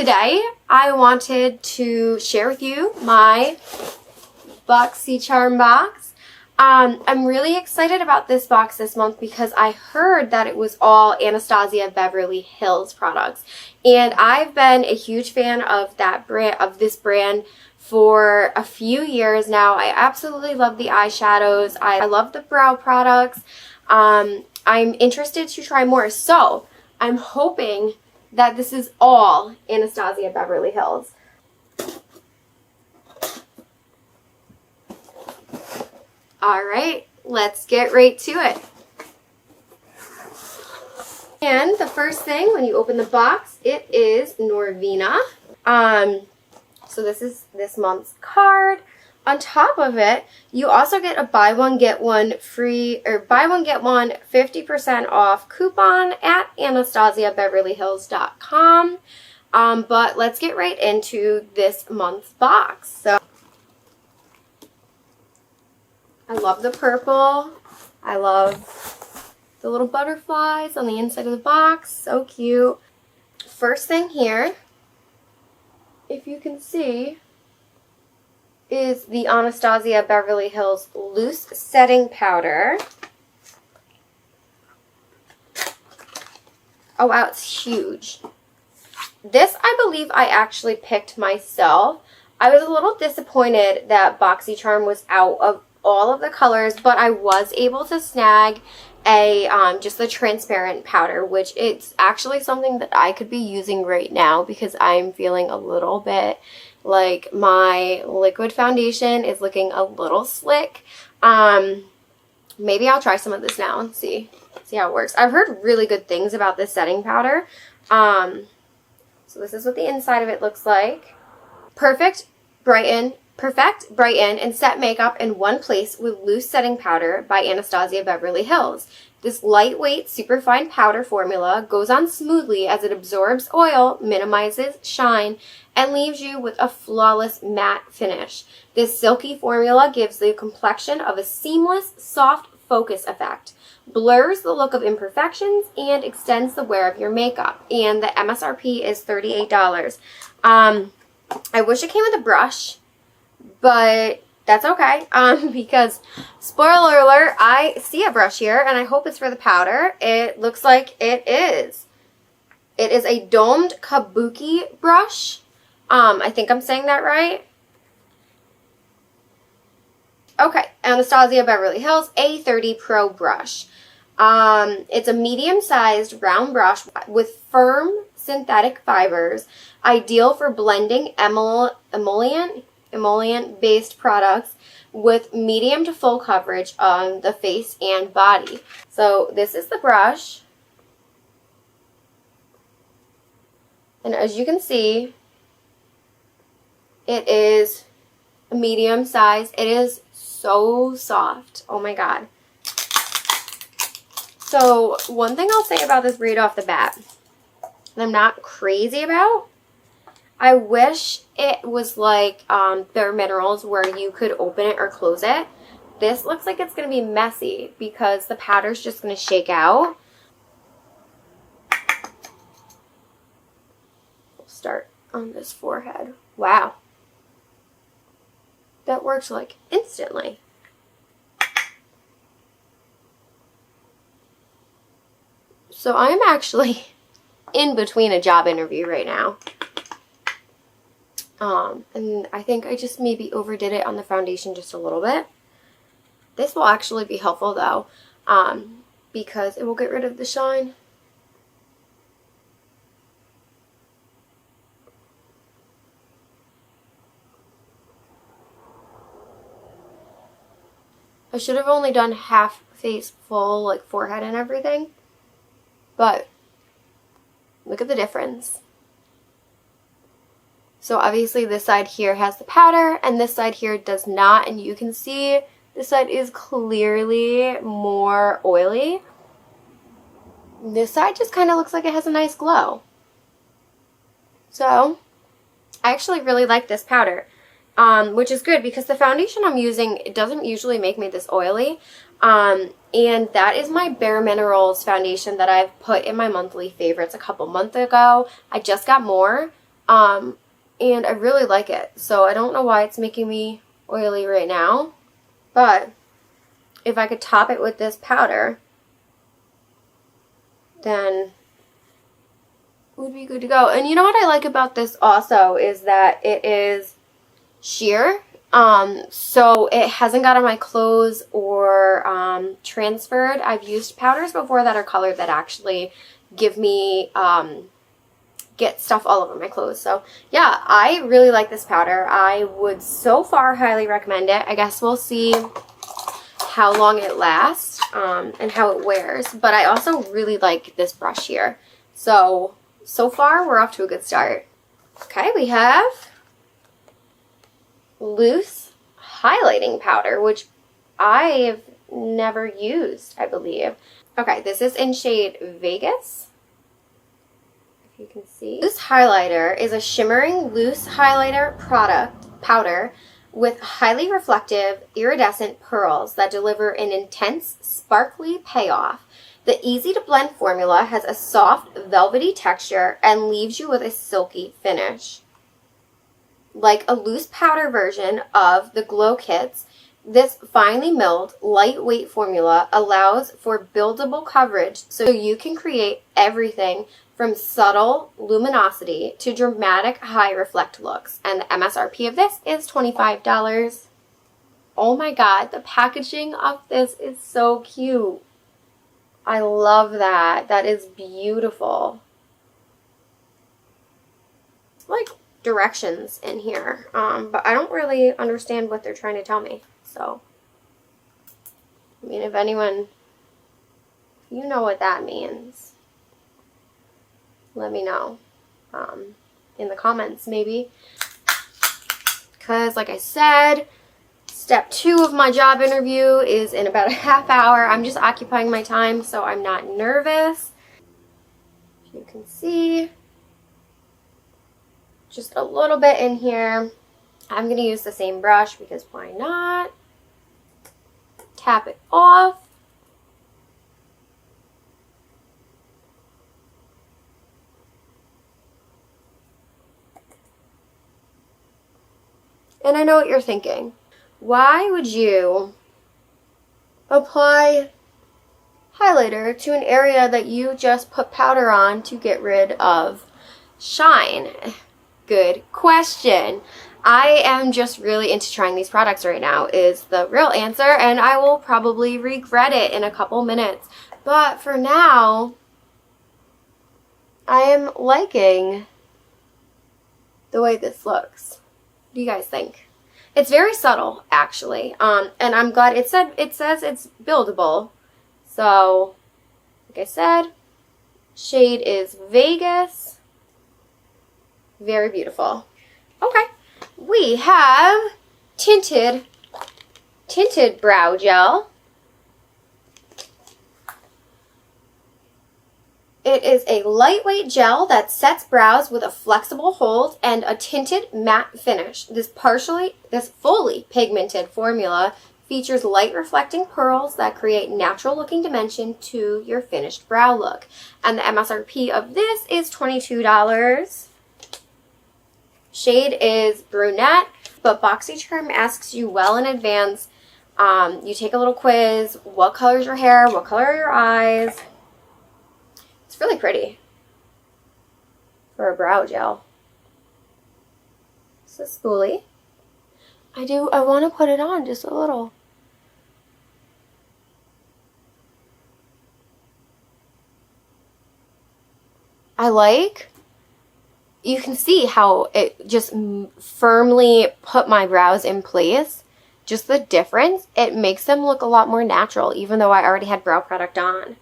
today I wanted to share with you my BoxyCharm box. I'm really excited about this box this month because I heard that it was all Anastasia Beverly Hills products, and I've been a huge fan of that brand, of this brand, for a few years now. I absolutely love the eyeshadows. I love the brow products. I'm interested to try more, so I'm hoping that this is all Anastasia Beverly Hills. Alright, let's get right to it. And the first thing, when you open the box, it is Norvina. So this is this month's card. On top of it, you also get a buy one get one free, or buy one get one 50% off coupon at AnastasiaBeverlyHills.com. But let's get right into this month's box. So I love the purple. I love the little butterflies on the inside of the box. So cute. First thing here, if you can see, is the Anastasia Beverly Hills Loose Setting Powder. Oh wow, it's huge. This, I believe I actually picked myself. I was a little disappointed that BoxyCharm was out of all of the colors, but I was able to snag a just the transparent powder, which it's actually something that I could be using right now because I'm feeling a little bit like my liquid foundation is looking a little slick. Maybe I'll try some of this now and see how it works. I've heard really good things about this setting powder. So this is what the inside of it looks like. Perfect, brighten, and set makeup in one place with loose setting powder by Anastasia Beverly Hills. This lightweight, superfine powder formula goes on smoothly as it absorbs oil, minimizes shine, and leaves you with a flawless matte finish. This silky formula gives the complexion of a seamless, soft focus effect, blurs the look of imperfections, and extends the wear of your makeup. And the MSRP is $38. I wish it came with a brush, but that's okay, because, spoiler alert, I see a brush here, and I hope it's for the powder. It looks like it is. It is a domed Kabuki brush. I think I'm saying that right. Okay, Anastasia Beverly Hills A30 Pro brush. It's a medium-sized round brush with firm synthetic fibers, ideal for blending emollient-based products with medium to full coverage on the face and body. So this is the brush. And as you can see, it is a medium size. It is so soft. Oh my god. So one thing I'll say about this right off the bat that I'm not crazy about, I wish it was like Bare Minerals where you could open it or close it. This looks like it's going to be messy because the powder's just going to shake out. We'll start on this forehead. Wow. That worked like instantly. So I'm actually in between a job interview right now. And I think I just maybe overdid it on the foundation just a little bit. This will actually be helpful though, because it will get rid of the shine. I should have only done half face full, like forehead and everything, but look at the difference. So obviously this side here has the powder and this side here does not, and you can see this side is clearly more oily. This side just kind of looks like it has a nice glow. So I actually really like this powder, which is good because the foundation I'm using, it doesn't usually make me this oily. And that is my Bare Minerals foundation that I've put in my monthly favorites a couple months ago. I just got more. And I really like it. So I don't know why it's making me oily right now, but if I could top it with this powder, then would be good to go. And you know what I like about this also is that it is sheer. So it hasn't got on my clothes or transferred. I've used powders before that are colored that actually give me get stuff all over my clothes. So yeah, I really like this powder. I would so far highly recommend it. I guess we'll see how long it lasts and how it wears. But I also really like this brush here. So far we're off to a good start. Okay, we have loose highlighting powder, which I've never used, I believe. Okay, this is in shade Vegas. If you can see. Loose highlighter is a shimmering loose highlighter powder with highly reflective iridescent pearls that deliver an intense, sparkly payoff. The easy-to-blend formula has a soft, velvety texture and leaves you with a silky finish. Like a loose powder version of the Glow Kits, this finely milled, lightweight formula allows for buildable coverage so you can create everything from subtle luminosity to dramatic high reflect looks. And the MSRP of this is $25. Oh my god, the packaging of this is so cute. I love that. That is beautiful. Like directions in here, but I don't really understand what they're trying to tell me. So, I mean, if anyone, you know what that means, let me know in the comments maybe. Because like I said, step 2 of my job interview is in about a half hour. I'm just occupying my time so I'm not nervous. You can see just a little bit in here. I'm going to use the same brush because why not? Tap it off. And I know what you're thinking. Why would you apply highlighter to an area that you just put powder on to get rid of shine? Good question. I am just really into trying these products right now is the real answer, and I will probably regret it in a couple minutes. But for now, I am liking the way this looks. What do you guys think? It's very subtle, actually, and I'm glad it says it's buildable. So, like I said, shade is Vegas. Very beautiful. Okay, we have tinted brow gel. It is a lightweight gel that sets brows with a flexible hold and a tinted matte finish. This fully pigmented formula features light reflecting pearls that create natural looking dimension to your finished brow look. And the MSRP of this is $22. Shade is Brunette, but BoxyCharm asks you well in advance. You take a little quiz. What color is your hair? What color are your eyes? It's really pretty for a brow gel. This is spoolie. I want to put it on just a little. You can see how it just firmly put my brows in place. Just the difference, it makes them look a lot more natural, even though I already had brow product on.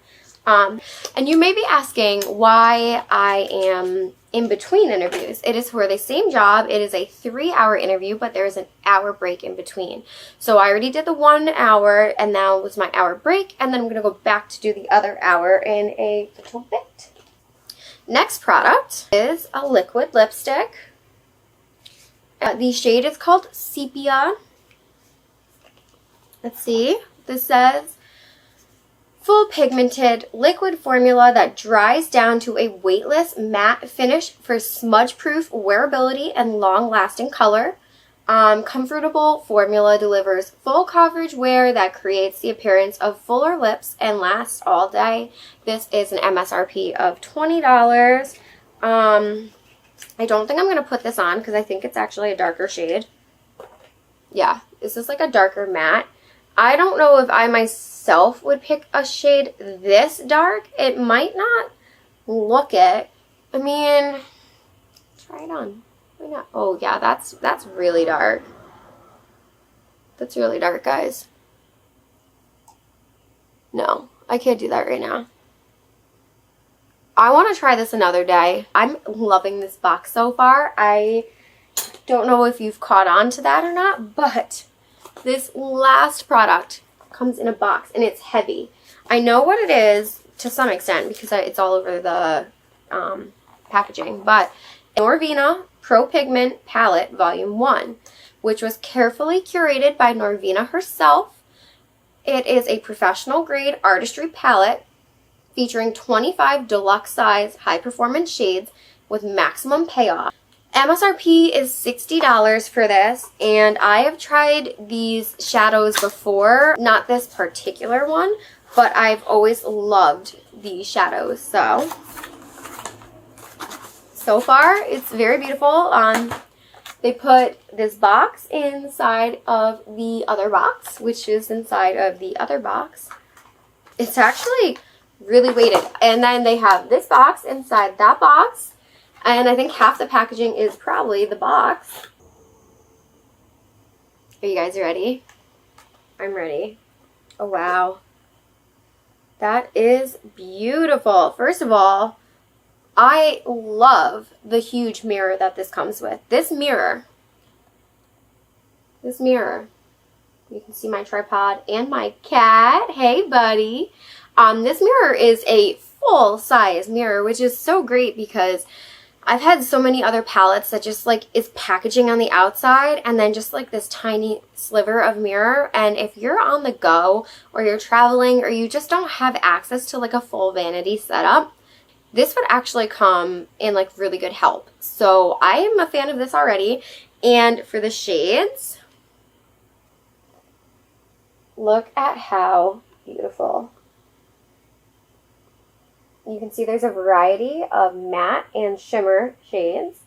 And you may be asking why I am in between interviews. It is for the same job. It is a 3-hour interview, but there is an hour break in between. So I already did the 1 hour, and now was my hour break, and then I'm going to go back to do the other hour in a little bit. Next product is a liquid lipstick. The shade is called Sepia. Let's see. This says full pigmented liquid formula that dries down to a weightless matte finish for smudge-proof wearability and long-lasting color. Comfortable formula delivers full coverage wear that creates the appearance of fuller lips and lasts all day. This is an MSRP of $20. I don't think I'm going to put this on because I think it's actually a darker shade. Yeah, this is like a darker matte. I don't know if I myself would pick a shade this dark. It might not look it. I mean, try it on. Why not? Oh yeah, that's really dark. That's really dark, guys. No, I can't do that right now. I want to try this another day. I'm loving this box so far. I don't know if you've caught on to that or not, but this last product comes in a box and it's heavy. I know what it is to some extent because it's all over the packaging, but Norvina Pro Pallet Volume 1, which was carefully curated by Norvina herself. It is a professional grade artistry palette featuring 25 deluxe size high performance shades with maximum payoff. MSRP is $60 for this, and I have tried these shadows before, not this particular one, but I've always loved these shadows. So far it's very beautiful. They put this box inside of the other box, which is inside of the other box. It's actually really weighted. And then they have this box inside that box. And I think half the packaging is probably the box. Are you guys ready? I'm ready. Oh, wow. That is beautiful. First of all, I love the huge mirror that this comes with. This mirror, you can see my tripod and my cat. Hey, buddy. This mirror is a full-size mirror, which is so great because I've had so many other palettes that just like is packaging on the outside and then just like this tiny sliver of mirror. And if you're on the go or you're traveling or you just don't have access to like a full vanity setup, this would actually come in like really good help. So I am a fan of this already. And for the shades, look at how beautiful. You can see there's a variety of matte and shimmer shades.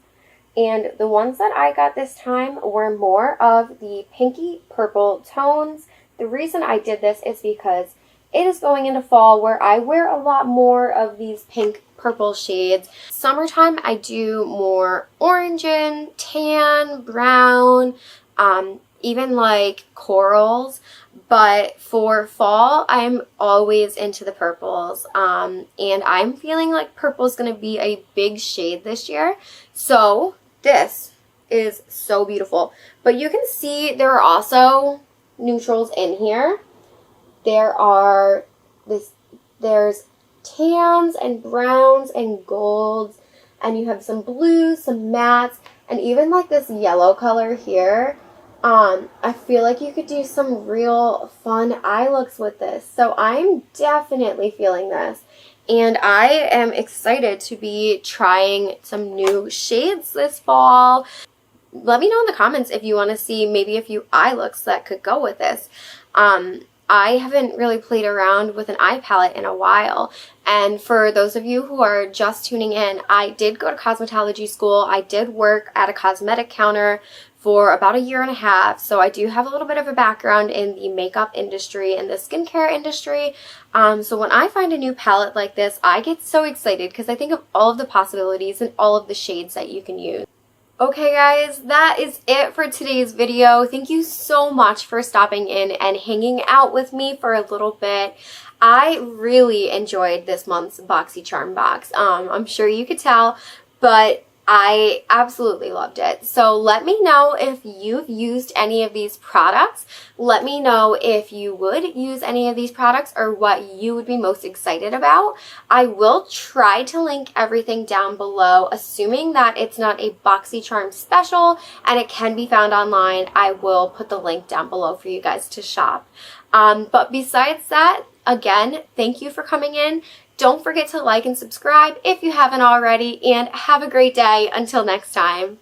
And the ones that I got this time were more of the pinky purple tones. The reason I did this is because it is going into fall where I wear a lot more of these pink purple shades. Summertime, I do more orange and tan, brown, even like corals. But for fall, I'm always into the purples, and I'm feeling like purple is going to be a big shade this year. So this is so beautiful. But you can see there are also neutrals in here. There's tans and browns and golds, and you have some blues, some mattes, and even like this yellow color here. I feel like you could do some real fun eye looks with this. So I'm definitely feeling this. And I am excited to be trying some new shades this fall. Let me know in the comments if you want to see maybe a few eye looks that could go with this. I haven't really played around with an eye palette in a while. And for those of you who are just tuning in, I did go to cosmetology school. I did work at a cosmetic counter for about 1.5 years. So I do have a little bit of a background in the makeup industry and the skincare industry. So when I find a new palette like this, I get so excited because I think of all of the possibilities and all of the shades that you can use. Okay guys, that is it for today's video. Thank you so much for stopping in and hanging out with me for a little bit. I really enjoyed this month's BoxyCharm box. I'm sure you could tell, but I absolutely loved it. So let me know if you've used any of these products. Let me know if you would use any of these products or what you would be most excited about. I will try to link everything down below, assuming that it's not a BoxyCharm special and it can be found online. I will put the link down below for you guys to shop. But besides that, again, thank you for coming in. Don't forget to like and subscribe if you haven't already, and have a great day. Until next time.